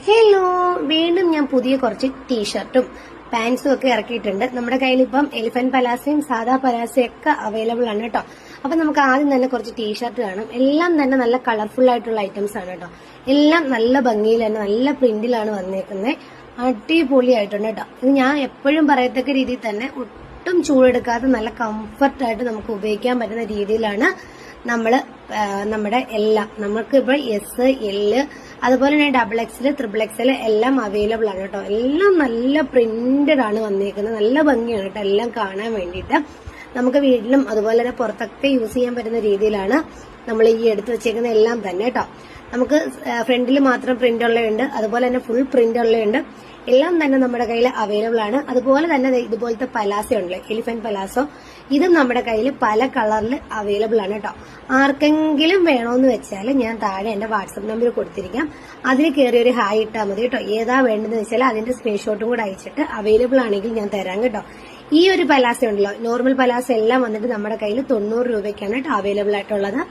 Hello, വീണ്ടും ഞാൻ പുതിയ കുറച്ച് ടീഷർട്ടും പാൻസും ഒക്കെ ഇറക്കിയിട്ടുണ്ട്. നമ്മുടെ കയ്യിൽ ഇപ്പം എലിഫന്റ് പലാസയും സാധാ പലാസയും ഒക്കെ അവൈലബിൾ ആണ് കേട്ടോ. അപ്പൊ നമുക്ക് ആദ്യം തന്നെ കുറച്ച് ടീഷർട്ട് കാണാം. എല്ലാം തന്നെ നല്ല കളർഫുൾ ആയിട്ടുള്ള ഐറ്റംസ് ആണ് കേട്ടോ. എല്ലാം നല്ല ഭംഗിയിൽ തന്നെ നല്ല പ്രിന്റിലാണ് വന്നേക്കുന്നത്. അടിപൊളിയായിട്ടുണ്ട് കേട്ടോ. ഇത് ഞാൻ എപ്പോഴും പറയത്തക്ക രീതിയിൽ തന്നെ ഒട്ടും ചൂടെടുക്കാതെ നല്ല കംഫർട്ടായിട്ട് നമുക്ക് ഉപയോഗിക്കാൻ പറ്റുന്ന രീതിയിലാണ് നമ്മുടെ എല്ലാം നമുക്ക് ഇപ്പോൾ എസ് എല് അതുപോലെ തന്നെ ഡബിൾ എക്സൽ ട്രിപ്പിൾ എക്സൽ എല്ലാം അവൈലബിൾ ആണ് കേട്ടോ. എല്ലാം നല്ല പ്രിന്റഡ് ആണ് വന്നേക്കുന്നത്. നല്ല ഭംഗിയാണ് കേട്ടോ എല്ലാം കാണാൻ വേണ്ടിയിട്ട്. നമുക്ക് വീട്ടിലും അതുപോലെ തന്നെ പുറത്തൊക്കെ യൂസ് ചെയ്യാൻ പറ്റുന്ന രീതിയിലാണ് നമ്മൾ ഈ എടുത്തു വെച്ചേക്കുന്ന എല്ലാം തന്നെ കേട്ടോ. നമുക്ക് ഫ്രണ്ടിൽ മാത്രം പ്രിന്റ് ഉള്ളതുണ്ട്, അതുപോലെ തന്നെ ഫുൾ പ്രിന്റ് ഉള്ളതുണ്ട്. എല്ലാം തന്നെ നമ്മുടെ കയ്യിൽ അവൈലബിൾ ആണ്. അതുപോലെ തന്നെ ഇതുപോലത്തെ പലാസോ ഉണ്ടല്ലോ, എലിഫന്റ് പലാസോ, ഇതും നമ്മുടെ കയ്യിൽ പല കളറിൽ അവൈലബിൾ ആണ് കേട്ടോ. ആർക്കെങ്കിലും വേണോന്ന് വെച്ചാൽ ഞാൻ താഴെ എന്റെ വാട്സപ്പ് നമ്പർ കൊടുത്തിരിക്കാം. അതിൽ കയറി ഒരു ഹായ് ഇട്ടാൽ മതി കേട്ടോ. ഏതാ വേണ്ടതെന്ന് വെച്ചാൽ അതിന്റെ സ്ക്രീൻഷോട്ടും കൂടെ അയച്ചിട്ട് അവൈലബിൾ ആണെങ്കിൽ ഞാൻ തരാം കേട്ടോ. ഈ ഒരു പലാസ ഉണ്ടല്ലോ, നോർമൽ പലാസ എല്ലാം വന്നിട്ട് നമ്മുടെ കയ്യിൽ 90 രൂപയ്ക്കാണ് കേട്ടോ അവൈലബിൾ ആയിട്ടുള്ളത്.